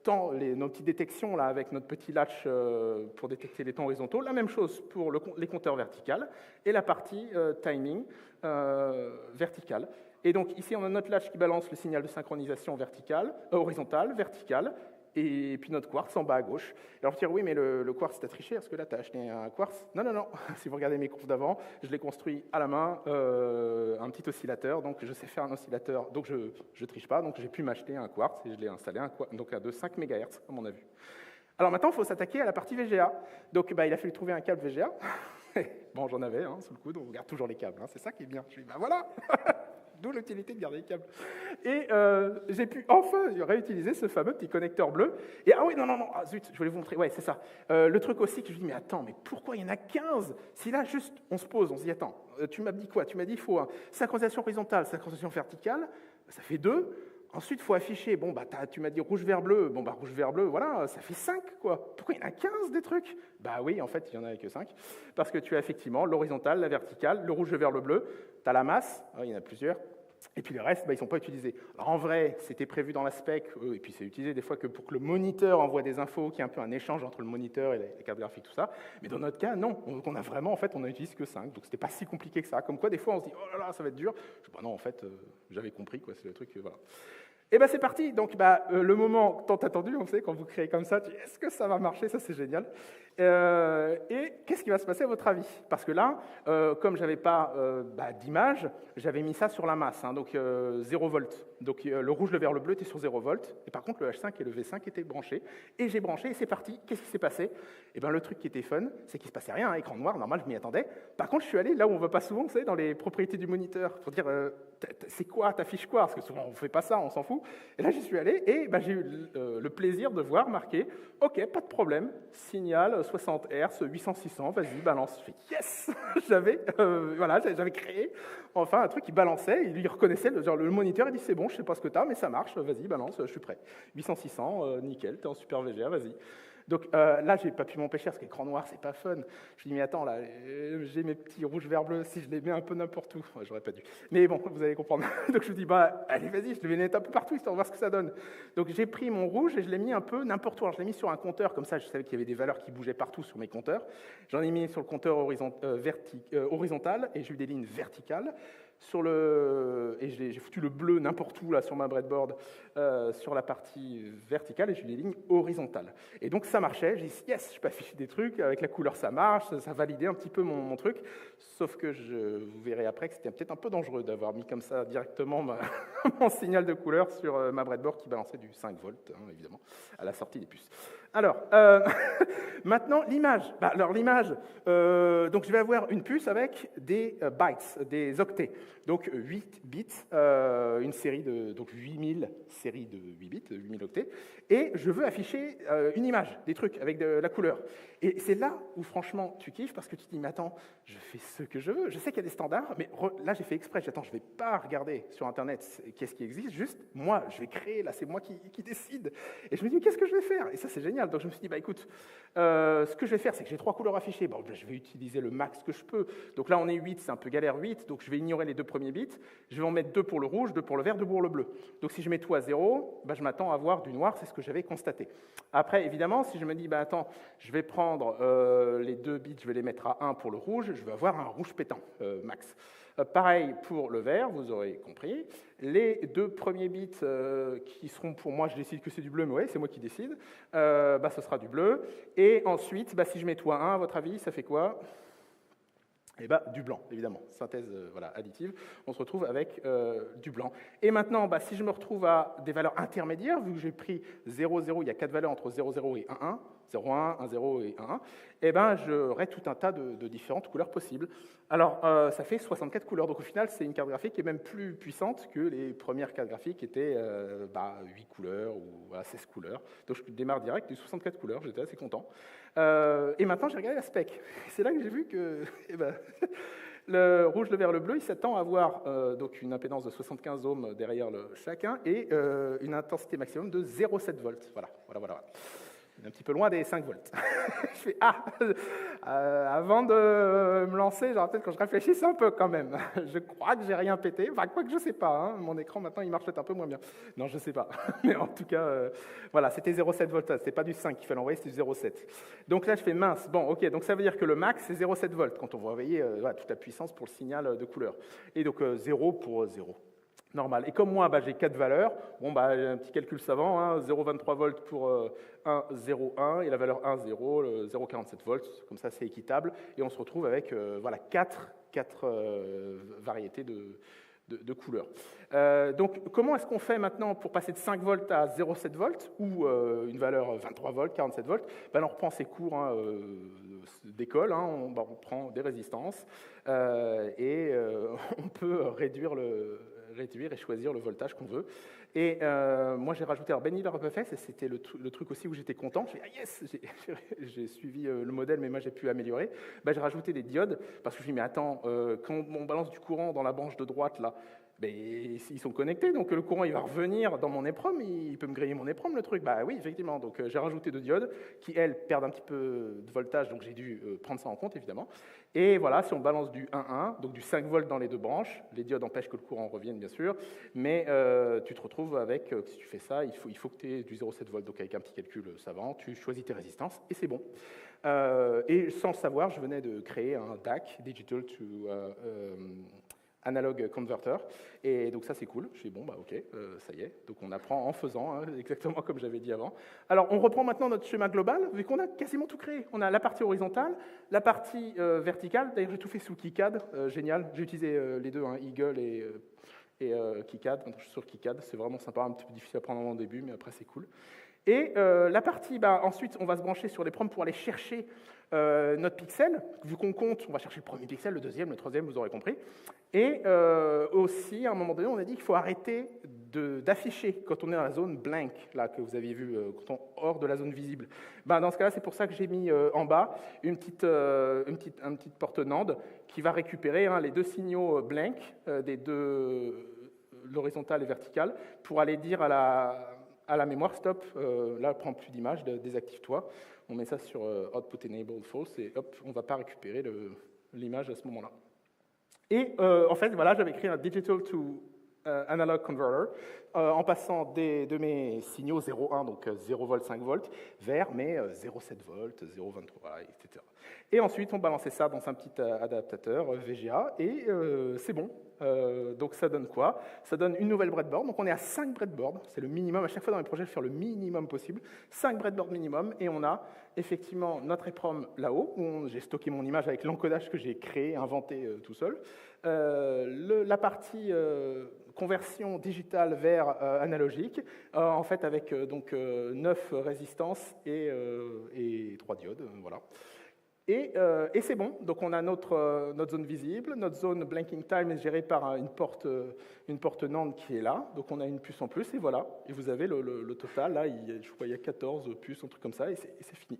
temps, nos petites détections là, avec notre petit latch pour détecter les temps horizontaux. La même chose pour les compteurs verticales. Et la partie timing verticale. Et donc ici, on a notre latch qui balance le signal de synchronisation horizontale, verticale, et puis notre quartz en bas à gauche. Alors vous dire, oui, mais le quartz, t'as triché, parce que là, t'as acheté un quartz. Non, non, non, si vous regardez mes confs d'avant, je l'ai construit à la main, un petit oscillateur, donc je sais faire un oscillateur, donc je triche pas, donc j'ai pu m'acheter un quartz, et je l'ai installé, donc de 5 MHz, comme on a vu. Alors maintenant, il faut s'attaquer à la partie VGA. Donc il a fallu trouver un câble VGA. Bon, j'en avais sous le coude, on regarde toujours les câbles, c'est ça qui est bien. Je dis, voilà. D'où l'utilité de garder les câbles. Et j'ai pu enfin réutiliser ce fameux petit connecteur bleu. Et ah oui, non, zut, je voulais vous montrer. Ouais, c'est ça. Le truc aussi que je me dis, mais attends, mais pourquoi il y en a 15? Si là, juste, on se pose, on se dit, attends, tu m'as dit quoi? Tu m'as dit, il faut synchronisation horizontale, synchronisation verticale, ça fait 2. Ensuite, il faut afficher, tu m'as dit rouge, vert, bleu, rouge, vert, bleu, voilà, ça fait 5, quoi. Pourquoi il y en a 15 des trucs? Oui, en fait, il n'y en a que 5. Parce que tu as effectivement l'horizontale, la verticale, le rouge, le vert, le bleu, tu as la masse, il y en a plusieurs, et puis le reste, ils ne sont pas utilisés. Alors en vrai, c'était prévu dans la spec, et puis c'est utilisé des fois que pour que le moniteur envoie des infos, qu'il y ait un peu un échange entre le moniteur et la carte graphique, tout ça. Mais dans notre cas, non. Donc on a vraiment, en fait, on n'utilise que 5. Donc c'était pas si compliqué que ça. Comme quoi, des fois, on se dit, oh là là, ça va être dur. Je dis, non, en fait, j'avais compris, quoi, c'est le truc, voilà. Et c'est parti. Donc le moment tant attendu, on sait, quand vous créez comme ça, tu dis, est-ce que ça va marcher? Ça, c'est génial. Et qu'est-ce qui va se passer à votre avis? Parce que là, comme je n'avais pas d'image, j'avais mis ça sur la masse, hein, donc 0 volt. Donc le rouge, le vert, le bleu étaient sur 0 volt. Et par contre, le H5 et le V5 étaient branchés. Et j'ai branché et c'est parti. Qu'est-ce qui s'est passé? Eh bien, le truc qui était fun, c'est qu'il ne se passait rien, hein, écran noir, normal, je m'y attendais. Par contre, je suis allé là où on ne va pas souvent, vous savez, dans les propriétés du moniteur, pour dire c'est quoi, t'affiches quoi? Parce que souvent, on ne fait pas ça, on s'en fout. Et là, j'y suis allé et j'ai eu le plaisir de voir marqué OK, pas de problème, signal 60 Hz, 800-600, vas-y, balance. Je fais yes. J'avais créé enfin un truc qui balançait, il reconnaissait, le moniteur, il dit c'est bon, je sais pas ce que t'as, mais ça marche, vas-y, balance, je suis prêt. 800-600, nickel, t'es en super VGA, vas-y. Donc là, j'ai pas pu m'empêcher parce qu'écran noir, c'est pas fun. Je dis mais attends, là, j'ai mes petits rouges, verts, bleus, si je les mets un peu n'importe où, ouais, j'aurais pas dû. Mais bon, vous allez comprendre. Donc je me dis allez, vas-y, je les mets un peu partout histoire de voir ce que ça donne. Donc j'ai pris mon rouge et je l'ai mis un peu n'importe où. Alors, je l'ai mis sur un compteur, comme ça, je savais qu'il y avait des valeurs qui bougeaient partout sur mes compteurs. J'en ai mis sur le compteur horizontal et j'ai eu des lignes verticales. Et j'ai foutu le bleu n'importe où là sur ma breadboard sur la partie verticale et j'ai eu des lignes horizontales. Et donc ça marchait, j'ai dit yes, je peux afficher des trucs, avec la couleur ça marche, ça validait un petit peu mon truc, sauf que vous verrez après que c'était peut-être un peu dangereux d'avoir mis comme ça directement mon signal de couleur sur ma breadboard qui balançait du 5 volts, hein, évidemment, à la sortie des puces. Alors, maintenant, l'image. Alors, l'image, donc je vais avoir une puce avec des bytes, des octets. Donc, 8 bits, une série de 8000 séries de 8 bits, 8000 octets. Et je veux afficher une image, des trucs, avec de la couleur. Et c'est là où, franchement, tu kiffes, parce que tu te dis, mais attends, je fais ce que je veux. Je sais qu'il y a des standards, mais là, j'ai fait exprès. Attends, je ne vais pas regarder sur Internet qu'est-ce qui existe, juste, moi, je vais créer, là, c'est moi qui décide. Et je me dis, qu'est-ce que je vais faire? Et ça, c'est génial. Donc, je me suis dit, écoute, ce que je vais faire, c'est que j'ai 3 couleurs affichées. Bon, je vais utiliser le max que je peux. Donc là, on est 8, c'est un peu galère 8, donc je vais ignorer les 2 premiers bits. Je vais en mettre 2 pour le rouge, 2 pour le vert, 2 pour le bleu. Donc, si je mets tout à 0, je m'attends à avoir du noir, c'est ce que j'avais constaté. Après, évidemment, si je me dis, attends, je vais prendre les 2 bits, je vais les mettre à 1 pour le rouge, je vais avoir un rouge pétant, max. Pareil pour le vert, vous aurez compris. Les 2 premiers bits qui seront pour moi, je décide que c'est du bleu, mais ouais, c'est moi qui décide, ce sera du bleu. Et ensuite, si je mets tout à 1, à votre avis, ça fait quoi? Du blanc, évidemment, synthèse additive, on se retrouve avec du blanc. Et maintenant, si je me retrouve à des valeurs intermédiaires, vu que j'ai pris 0, 0, il y a 4 valeurs entre 0, 0 et 1, 1, 0, 1, 1, 0 et 1, 1, j'aurai tout un tas de différentes couleurs possibles. Alors, ça fait 64 couleurs, donc au final, c'est une carte graphique qui est même plus puissante que les premières cartes graphiques qui étaient 8 couleurs ou 16 couleurs. Donc je démarre direct du 64 couleurs, j'étais assez content. Et maintenant, j'ai regardé la spec. C'est là que j'ai vu que le rouge, le vert, le bleu, il s'attend à avoir donc une impédance de 75 ohms derrière chacun et une intensité maximum de 0,7 volts. Voilà. Un petit peu loin des 5 volts. Je fais avant de me lancer, j'aurais peut-être que je réfléchisse un peu quand même. Je crois que j'ai rien pété. Enfin, quoi que je sais pas. Hein. Mon écran maintenant, il marche peut-être un peu moins bien. Non, je sais pas. Mais en tout cas, c'était 0,7 volts. C'était pas du 5 qu'il fallait envoyer, c'était du 0,7. Donc là, je fais mince. Bon, ok. Donc ça veut dire que le max c'est 0,7 volts quand on va envoyer toute la puissance pour le signal de couleur. Et donc 0 pour 0. Normal. Et comme moi, j'ai 4 valeurs, j'ai un petit calcul savant, hein, 0,23 volts pour 1, 0, 1, et la valeur 1, 0, 0,47 volts, comme ça c'est équitable, et on se retrouve avec 4 variétés de couleurs. Donc, comment est-ce qu'on fait maintenant pour passer de 5 volts à 0,7 volts, ou une valeur 23 volts, 47 volts? On reprend ces cours d'école, on prend des résistances, et on peut réduire et choisir le voltage qu'on veut. Et moi, j'ai rajouté, alors Benny et c'était le truc aussi où j'étais content. J'ai dit, yes, j'ai suivi le modèle, mais moi, j'ai pu améliorer. J'ai rajouté des diodes, parce que je me dis, mais attends, quand on balance du courant dans la branche de droite, là, ils sont connectés, donc le courant il va revenir dans mon EPROM, il peut me griller mon EPROM, le truc. Oui, effectivement, donc j'ai rajouté 2 diodes qui, elles, perdent un petit peu de voltage, donc j'ai dû prendre ça en compte, évidemment. Et voilà, si on balance du 1,1, donc du 5 volts dans les 2 branches, les diodes empêchent que le courant revienne, bien sûr, mais tu te retrouves avec, si tu fais ça, il faut que tu aies du 0,7 volts, donc avec un petit calcul savant, tu choisis tes résistances, et c'est bon. Et sans le savoir, je venais de créer un DAC, Digital to analog converter. Et donc ça, c'est cool. Je dis, bon, bah ok, ça y est. Donc on apprend en faisant, hein, exactement comme j'avais dit avant. Alors, on reprend maintenant notre schéma global, vu qu'on a quasiment tout créé. On a la partie horizontale, la partie verticale. D'ailleurs, j'ai tout fait sous KiCad. Génial. J'ai utilisé les deux, hein, Eagle et KiCad. Maintenant, je suis sur KiCad. C'est vraiment sympa, un petit peu difficile à prendre au début, mais après, c'est cool. Et la partie, ensuite, on va se brancher sur les prompts pour aller chercher notre pixel. Vu qu'on compte, on va chercher le premier pixel, le deuxième, le troisième, vous aurez compris. Et aussi, à un moment donné, on a dit qu'il faut arrêter d'afficher quand on est dans la zone blank, là, que vous aviez vu, quand on est hors de la zone visible. Dans ce cas-là, c'est pour ça que j'ai mis en bas une petite porte NAND qui va récupérer les deux signaux blank des deux, l'horizontale et verticale, pour aller dire à la mémoire, stop, là, prends plus d'image, désactive-toi. On met ça sur output enable false et hop, on ne va pas récupérer l'image à ce moment-là. Et en fait, voilà, j'avais créé un digital to analog converter en passant de mes signaux 0,1, donc 0 volts, 5 volts, vers mes 0,7 volts, 0,23, voilà, etc. Et ensuite, on balançait ça dans un petit adaptateur VGA, et c'est bon. Donc ça donne quoi? Ça donne une nouvelle breadboard. Donc on est à 5 breadboards, c'est le minimum. À chaque fois dans mes projets, je vais faire le minimum possible. 5 breadboards minimum, et on a effectivement notre EEPROM là-haut, où j'ai stocké mon image avec l'encodage que j'ai créé, inventé tout seul. La partie conversion digitale vers analogique, en fait avec 9 résistances et 3 diodes, voilà. Et c'est bon, donc on a notre zone visible, notre zone blanking time est gérée par une porte NAND qui est là, donc on a une puce en plus, et voilà, et vous avez le total, là, je crois qu'il y a 14 puces, un truc comme ça, et c'est fini.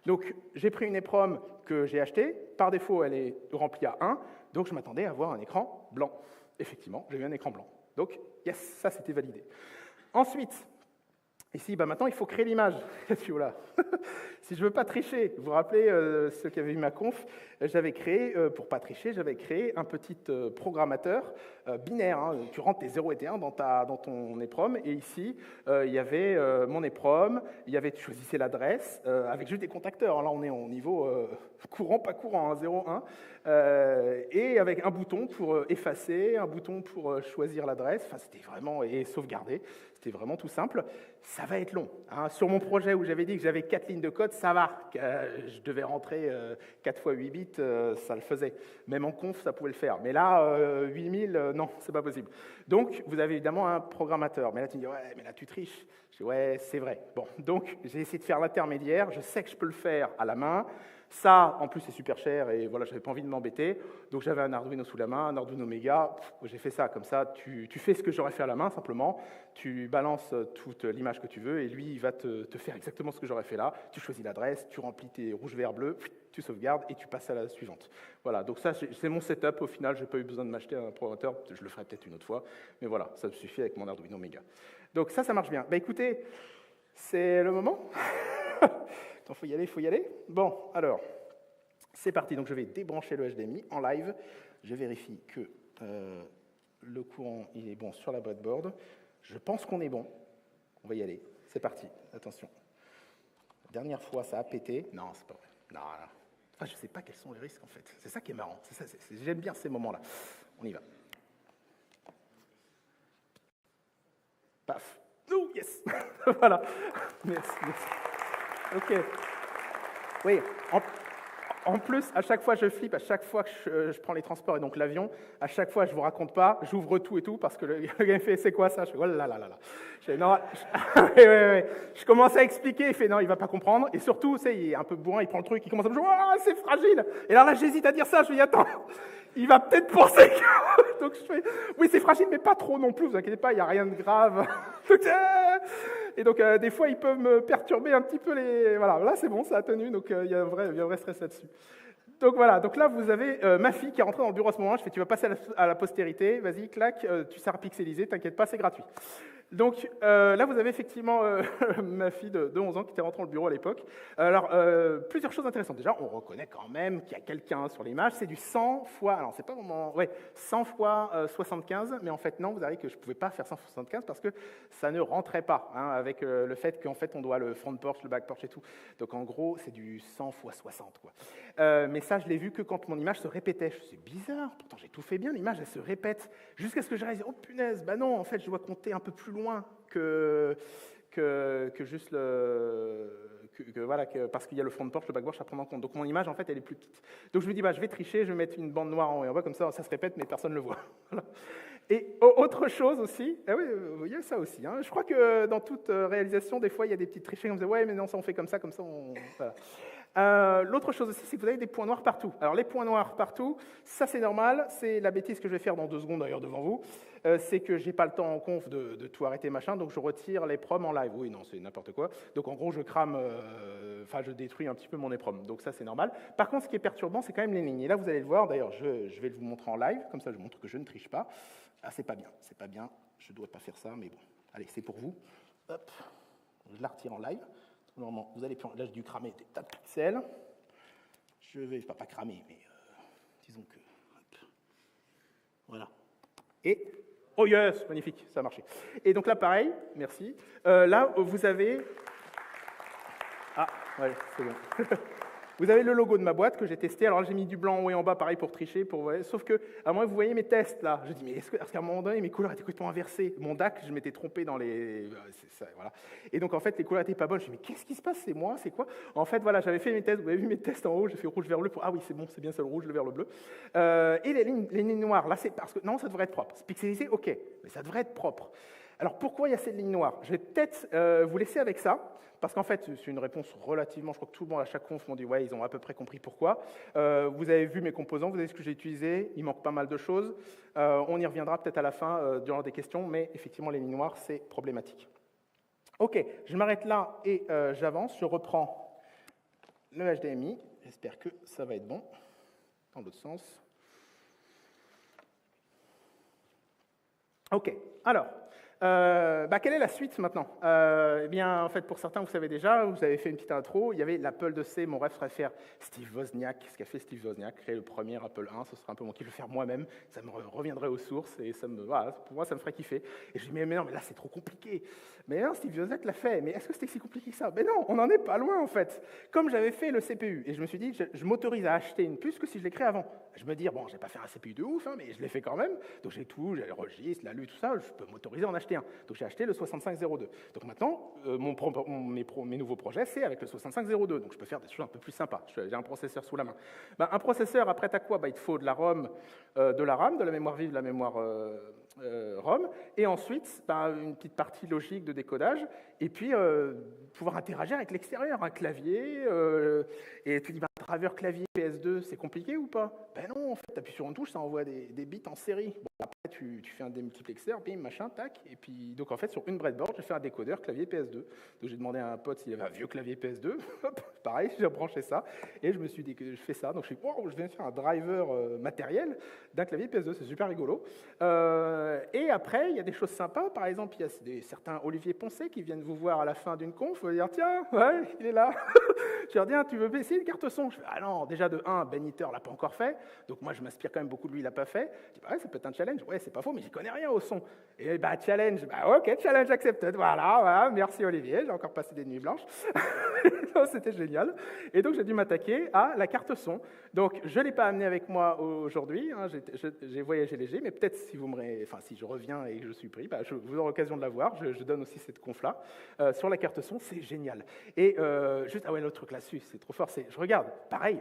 Donc j'ai pris une EEPROM que j'ai achetée, par défaut elle est remplie à 1, donc je m'attendais à avoir un écran blanc. Effectivement, j'ai eu un écran blanc. Donc, yes, ça c'était validé. Ensuite, ici, maintenant, il faut créer l'image. Si je ne veux pas tricher, vous vous rappelez, ceux qui avaient vu ma conf, j'avais créé, pour ne pas tricher, j'avais créé un petit programmateur binaire. Hein, tu rentres tes 0 et tes 1 dans ton EEPROM, et ici, il y avait mon EEPROM, tu choisissais l'adresse, avec juste des contacteurs. Là, on est au niveau courant, pas courant, hein, 0, 1, et avec un bouton pour effacer, un bouton pour choisir l'adresse, enfin, c'était vraiment, et sauvegarder. C'était vraiment tout simple. Ça va être long. Hein. Sur mon projet où j'avais dit que j'avais 4 lignes de code, ça va. Je devais rentrer 4 fois 8 bits, ça le faisait. Même en conf, ça pouvait le faire. Mais là, 8000, non, c'est pas possible. Donc, vous avez évidemment un programmateur. Mais là, tu me dis, ouais, mais là, tu triches. Je dis, ouais, c'est vrai. Bon, donc, j'ai essayé de faire l'intermédiaire. Je sais que je peux le faire à la main. Ça, en plus, c'est super cher et voilà, je n'avais pas envie de m'embêter. Donc, j'avais un Arduino sous la main, un Arduino Mega. J'ai fait ça comme ça. Tu fais ce que j'aurais fait à la main, simplement. Tu balances toute l'image que tu veux et lui, il va te faire exactement ce que j'aurais fait là. Tu choisis l'adresse, tu remplis tes rouge, vert, bleu, tu sauvegardes et tu passes à la suivante. Voilà, donc ça, c'est mon setup. Au final, je n'ai pas eu besoin de m'acheter un programmateur. Je le ferai peut-être une autre fois. Mais voilà, ça me suffit avec mon Arduino Mega. Donc ça marche bien. Écoutez, c'est le moment. Il faut y aller. Bon, alors, c'est parti. Donc, je vais débrancher le HDMI en live. Je vérifie que le courant il est bon sur la breadboard. Je pense qu'on est bon. On va y aller. C'est parti. Attention. La dernière fois, ça a pété. Non, c'est pas vrai. Non. Enfin, je ne sais pas quels sont les risques, en fait. C'est ça qui est marrant. J'aime bien ces moments-là. On y va. Paf. Oh, yes. Voilà. Merci. OK. Oui, en plus, à chaque fois je flippe, à chaque fois que je prends les transports et donc l'avion, à chaque fois je ne vous raconte pas, j'ouvre tout et tout parce que le gars fait c'est quoi ça? Je fais oh là là là là. Je commence à expliquer, il fait non, il ne va pas comprendre. Et surtout, il est un peu bourrin, il prend le truc, il commence à me dire oh, c'est fragile. Et alors là, j'hésite à dire ça, je lui dis attends, il va peut-être penser que. Donc je fais oui, c'est fragile, mais pas trop non plus, vous inquiétez pas, il n'y a rien de grave. Et donc, des fois, ils peuvent me perturber un petit peu les... Voilà, là, c'est bon, ça a tenu, donc il y a un vrai stress là-dessus. Donc voilà, donc là, vous avez ma fille qui est rentrée dans le bureau à ce moment-là. Je fais, tu vas passer à la postérité, vas-y, clac, tu seras pixelisé, t'inquiète pas, c'est gratuit. Donc là, vous avez effectivement ma fille de 11 ans qui était rentrée dans le bureau à l'époque. Alors, plusieurs choses intéressantes. Déjà, on reconnaît quand même qu'il y a quelqu'un sur l'image. C'est du 100 fois, alors c'est pas vraiment, ouais, 100 fois 75, mais en fait non, vous avez que je pouvais pas faire 175 parce que ça ne rentrait pas, hein, avec le fait qu'en fait on doit le front porch, le back porch et tout. Donc en gros, c'est du 100 fois 60, quoi. Mais ça, je l'ai vu que quand mon image se répétait. C'est bizarre, pourtant j'ai tout fait bien, l'image elle se répète, jusqu'à ce que je réalise, oh punaise, bah non, en fait je dois compter un peu plus loin que juste parce qu'il y a le front porch, le back porch à prendre en compte. Donc mon image, en fait, elle est plus petite. Donc je me dis, bah, je vais tricher, je vais mettre une bande noire en haut et en bas, comme ça se répète, mais personne ne le voit. Voilà. Et autre chose aussi, ah oui, il y a ça aussi. Hein. Je crois que dans toute réalisation, des fois, il y a des petites tricheries. On me dit, ouais, mais non, ça on fait comme ça, on... Voilà. L'autre chose aussi, c'est que vous avez des points noirs partout. Alors les points noirs partout, ça c'est normal, c'est la bêtise que je vais faire dans 2 secondes d'ailleurs devant vous, c'est que j'ai pas le temps en conf de tout arrêter machin, donc je retire les proms en live. Oui, non, c'est n'importe quoi. Donc en gros, je crame, je détruis un petit peu mon EPROM, donc ça c'est normal. Par contre, ce qui est perturbant, c'est quand même les lignes. Et là, vous allez le voir, d'ailleurs, je vais vous montrer en live, comme ça je montre que je ne triche pas. Ah, c'est pas bien, je dois pas faire ça, mais bon, allez, c'est pour vous. Hop, je la retire en live. Normalement, vous allez là, j'ai dû cramer des tas de pixels. Je vais pas cramer, mais disons que... Hop, voilà. Et... Oh yes, magnifique, ça a marché. Et donc là, pareil, merci. Là, vous avez... Ah, ouais, c'est bon. Vous avez le logo de ma boîte que j'ai testé. Alors j'ai mis du blanc en haut et en bas, pareil, pour tricher. Sauf que, à un moment, vous voyez mes tests, là. Je dis, mais est-ce qu'à un moment donné, mes couleurs étaient complètement inversées? Mon DAC, je m'étais trompé dans les... Ça, voilà. Et donc, en fait, les couleurs n'étaient pas bonnes. Je dis, mais qu'est-ce qui se passe? C'est moi? C'est quoi? En fait, voilà, j'avais fait mes tests. Vous avez vu mes tests en haut. J'ai fait rouge, vert, bleu. Ah oui, c'est bon, c'est bien ça, le rouge, le vert, le bleu. Et les lignes noires, là, c'est parce que... Non, ça devrait être propre. C'est pixelisé, OK. Mais ça devrait être propre. Alors, pourquoi il y a cette ligne noire? Je vais peut-être vous laisser avec ça. Parce qu'en fait, c'est une réponse relativement, je crois que tout le monde à chaque conf m'ont dit, ouais, ils ont à peu près compris pourquoi. Vous avez vu mes composants, vous avez ce que j'ai utilisé, il manque pas mal de choses. On y reviendra peut-être à la fin durant des questions, mais effectivement, les lignes noires, c'est problématique. Ok, je m'arrête là et j'avance, je reprends le HDMI. J'espère que ça va être bon, dans l'autre sens. Ok, alors... quelle est la suite maintenant? Eh bien, en fait, pour certains, vous savez déjà, vous avez fait une petite intro, il y avait l'Apple IIc, mon rêve serait de faire Steve Wozniak, ce qu'a fait Steve Wozniak, créer le premier Apple I, ce serait un peu mon kiff de le faire moi-même, ça me reviendrait aux sources, et voilà, pour moi, ça me ferait kiffer. Et je dis, mais non, mais là, c'est trop compliqué. Mais non, Steve Wozniak l'a fait, mais est-ce que c'était si compliqué que ça? Mais non, on n'en est pas loin, en fait. Comme j'avais fait le CPU, et je me suis dit, je m'autorise à acheter une puce que si je l'ai créée avant. Je me dis, bon, je vais pas faire un CPU de ouf, hein, mais je l'ai fait quand même, donc j'ai tout, j'ai le registre, la lu, tout ça, je peux m'autoriser à en acheter un. Donc j'ai acheté le 6502. Donc maintenant, mes nouveaux projets, c'est avec le 6502. Donc je peux faire des choses un peu plus sympas. J'ai un processeur sous la main. Un processeur, après, t'as quoi? Il te faut de la ROM, de la RAM, de la mémoire vive, de la mémoire ROM, et ensuite une petite partie logique de décodage, et puis pouvoir interagir avec l'extérieur, un clavier, et tu dis, driver clavier PS2, c'est compliqué ou pas? Ben non, en fait, tu appuies sur une touche, ça envoie des bits en série. Bon, après, tu fais un démultiplexeur, bim, machin, tac, et puis, donc en fait, sur une breadboard, j'ai fait un décodeur clavier PS2. Donc j'ai demandé à un pote s'il avait un vieux clavier PS2, hop, pareil, j'ai branché ça, et je me suis dit que je fais ça, donc je suis, oh, je viens de faire un driver matériel d'un clavier PS2, c'est super rigolo. Et après, il y a des choses sympas, par exemple, il y a certains Olivier Poncet qui viennent vous voir à la fin d'une conf, vous dire, tiens, ouais, il est là. Je leur dis, tu veux essayer le carte son? Je fais, ah non, déjà de 1, Ben Hitter l'a pas encore fait, donc moi je m'inspire quand même beaucoup de lui, il l'a pas fait. Je dis, ouais, ça peut être un challenge, ouais, c'est pas faux, mais j'y connais rien au son. Et challenge, ok, challenge accepted, voilà, merci Olivier, j'ai encore passé des nuits blanches. C'était génial. Et donc j'ai dû m'attaquer à la carte son. Donc je ne l'ai pas amené avec moi aujourd'hui, hein, j'ai voyagé léger, mais peut-être si si je reviens et que je suis pris, vous aurez l'occasion de la voir, je donne aussi cette conf-là. Sur la carte son, c'est génial. Et juste, ah ouais, l'autre truc là-dessus, c'est trop fort, je regarde, pareil,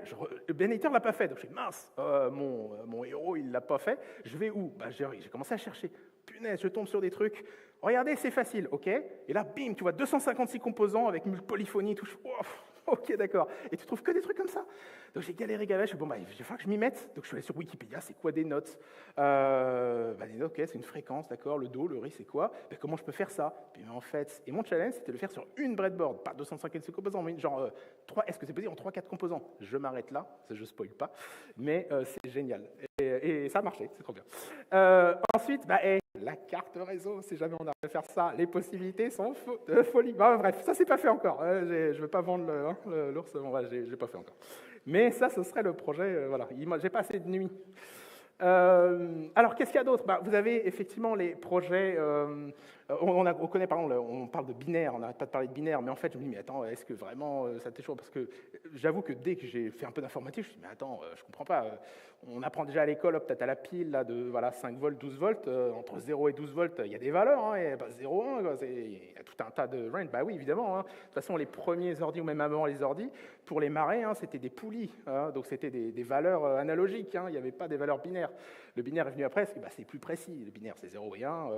Ben Hitter ne l'a pas fait, donc je fais, mince, mon héros, il ne l'a pas fait, je vais où? J'ai commencé à chercher, punaise, je tombe sur des trucs, regardez, c'est facile, ok? Et là, bim, tu vois 256 composants avec une polyphonie, tout, ok, d'accord. Et tu trouves que des trucs comme ça. Donc j'ai galéré, je suis bon, il va falloir que je m'y mette. Donc je suis allé sur Wikipédia, c'est quoi des notes? Des notes, ok, c'est une fréquence, d'accord, le do, le ré, c'est quoi? Comment je peux faire ça? Puis en fait, et mon challenge, c'était de le faire sur une breadboard, pas 256 composants, mais genre 3, est-ce que c'est possible en 3-4 composants? Je m'arrête là, ça je spoil pas, mais c'est génial. Et ça a marché, c'est trop bien. Ensuite, la carte réseau, si jamais on arrive à faire ça, les possibilités sont de folie. Bon, bref, ça c'est pas fait encore. Je ne veux pas vendre l'ours, bon, voilà, je l'ai pas fait encore. Mais ça, ce serait le projet, voilà. J'ai pas assez de nuit. Alors, qu'est-ce qu'il y a d'autre? Vous avez effectivement les projets, on connaît, par exemple, on parle de binaire, on n'arrête pas de parler de binaire, mais en fait, je me dis, mais attends, est-ce que vraiment ça t'est chaud? Parce que j'avoue que dès que j'ai fait un peu d'informatique, je me dis, mais attends, je comprends pas. On apprend déjà à l'école, peut-être à la pile, là, de voilà, 5 volts, 12 volts. Entre 0 et 12 volts, il y a des valeurs, hein, et pas 0, 1, il y a tout un tas de range. Bah oui, évidemment. Hein. De toute façon, les premiers ordis, ou même avant les ordis, pour les marées, hein, c'était des poulies. Hein, donc, c'était des valeurs analogiques. Hein, il n'y avait pas des valeurs binaires. Le binaire est venu après, parce que c'est plus précis. Le binaire, c'est 0 et 1.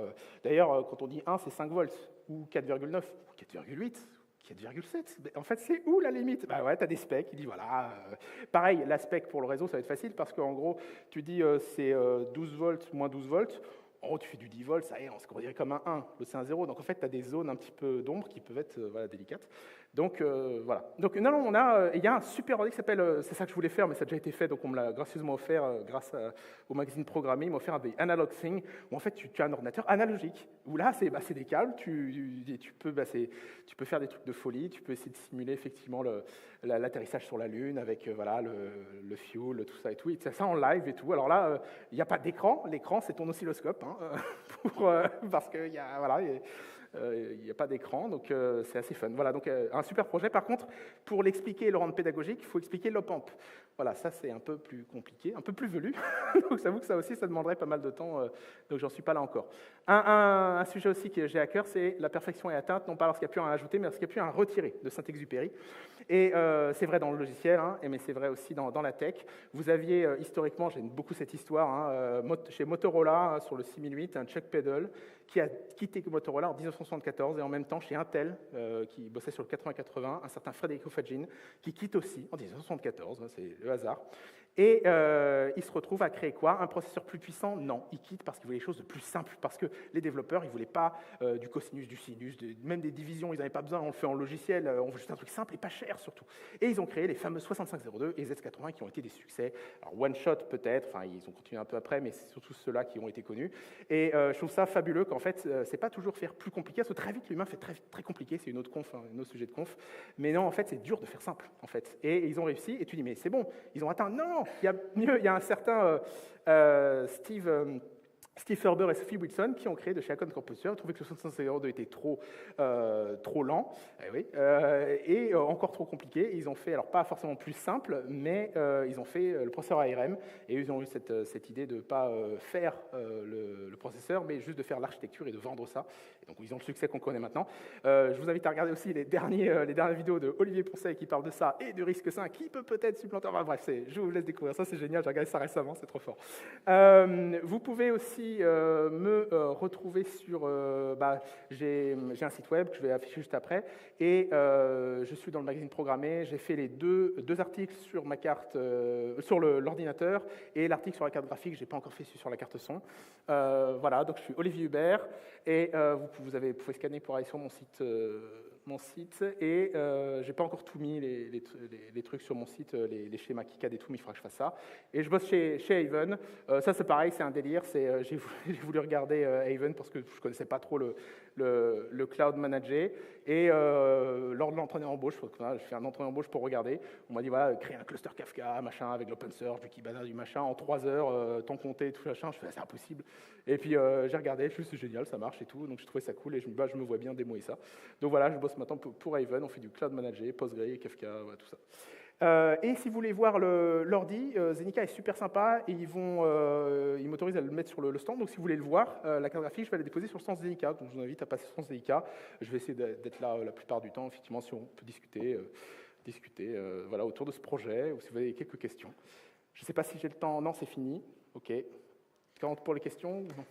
D'ailleurs, quand on dit 1, c'est 5 volts, ou 4,9, ou 4,8. 4,7. En fait, c'est où la limite? Bah ouais, tu as des specs qui disent voilà. Pareil, la spec pour le réseau, ça va être facile parce qu'en gros, tu dis c'est 12 volts moins 12 volts. En gros, tu fais du 10 volts, ça y est, on se considère comme un 1. L'autre, c'est un 0. Donc en fait, tu as des zones un petit peu d'ombre qui peuvent être voilà, délicates. Donc voilà. Donc non, il y a un super ordi qui s'appelle, c'est ça que je voulais faire, mais ça a déjà été fait, donc on me l'a gracieusement offert grâce au magazine Programming, il m'a offert des Analog Thing, où en fait tu as un ordinateur analogique, où là c'est des câbles, tu peux faire des trucs de folie, tu peux essayer de simuler effectivement l'atterrissage sur la Lune avec voilà, le fuel, tout ça et tout, et ça en live et tout. Alors là, il n'y a pas d'écran, l'écran c'est ton oscilloscope, hein, parce qu'il y a... Voilà, il n'y a pas d'écran, donc c'est assez fun. Voilà, donc un super projet. Par contre, pour l'expliquer et le rendre pédagogique, il faut expliquer l'op-amp. Voilà, ça c'est un peu plus compliqué, un peu plus velu. Donc j'avoue que ça aussi, ça demanderait pas mal de temps, donc j'en suis pas là encore. Un sujet aussi que j'ai à cœur, c'est la perfection est atteinte, non pas lorsqu'il n'y a plus un à ajouter, mais lorsqu'il n'y a plus un à retirer de Saint-Exupéry. Et c'est vrai dans le logiciel, hein, mais c'est vrai aussi dans la tech. Vous aviez, historiquement, j'aime beaucoup cette histoire, hein, chez Motorola, sur le 6008, un Chuck Peddle, qui a quitté Motorola en 1974, et en même temps chez Intel, qui bossait sur le 8080, un certain Federico Faggin, qui quitte aussi en 1974, hein, c'est le hasard. Et il se retrouve à créer quoi? Un processeur plus puissant? Non, il quitte parce qu'il voulait des choses de plus simples, parce que les développeurs, ils ne voulaient pas du cosinus, du sinus, même des divisions, ils n'avaient pas besoin, on le fait en logiciel, on veut juste un truc simple et pas cher surtout. Et ils ont créé les fameux 6502 et Z80 qui ont été des succès. Alors One Shot peut-être, enfin ils ont continué un peu après, mais c'est surtout ceux-là qui ont été connus. Et je trouve ça fabuleux qu'en fait, c'est pas toujours faire plus compliqué, parce que très vite l'humain fait très, très compliqué, c'est une autre conf, un autre sujet de conf. Mais non, en fait, c'est dur de faire simple, en fait. Et ils ont réussi, et tu dis, mais c'est bon, ils ont atteint. Non, il y a mieux, il y a un certain Steve Ferber et Sophie Wilson qui ont créé de chez Acon Computer, ont trouvé que le 6502 était trop lent, et encore trop compliqué. Ils ont fait, alors pas forcément plus simple, mais ils ont fait le processeur ARM, et ils ont eu cette idée de ne pas faire le processeur, mais juste de faire l'architecture et de vendre ça. Et donc ils ont le succès qu'on connaît maintenant. Je vous invite à regarder aussi les dernières vidéos de Olivier Poncet qui parle de ça, et de Risque 5, qui peut peut-être supplanter. Enfin, bref, je vous laisse découvrir ça, c'est génial, j'ai regardé ça récemment, c'est trop fort. Vous pouvez aussi me retrouver sur... j'ai un site web que je vais afficher juste après, et je suis dans le magazine Programmé. J'ai fait les deux articles sur ma carte, sur l'ordinateur, et l'article sur la carte graphique, je n'ai pas encore fait sur la carte son. Voilà, donc je suis Olivier Hubert, et vous pouvez scanner pour aller sur mon site, et j'ai pas encore tout mis les trucs sur mon site, les schémas KiCad et tout, mais il faudra que je fasse ça. Et je bosse chez Haven. Ça c'est pareil, c'est un délire. J'ai voulu regarder Haven parce que je connaissais pas trop le cloud manager. Et lors de l'entretien d'embauche, je fais un entretien d'embauche pour regarder. On m'a dit voilà, créer un cluster Kafka, machin, avec l'open source, du Kibana, du machin, en 3 heures, temps compté, tout machin. Je fais c'est impossible. Et puis j'ai regardé, je me suis dit c'est génial, ça marche et tout. Donc j'ai trouvé ça cool et je me dis je me vois bien démoer ça. Donc voilà, je bosse maintenant pour Haven. On fait du cloud manager, Postgre, Kafka, voilà, tout ça. Et si vous voulez voir l'ordi, Zenica est super sympa et ils m'autorisent à le mettre sur le stand. Donc si vous voulez le voir, la carte graphique, je vais la déposer sur le stand Zenica. Donc je vous invite à passer sur le stand Zenica. Je vais essayer d'être là la plupart du temps, effectivement, si on peut discuter voilà, autour de ce projet, ou si vous avez quelques questions. Je ne sais pas si j'ai le temps. Non, c'est fini. OK. 40 pour les questions? Non.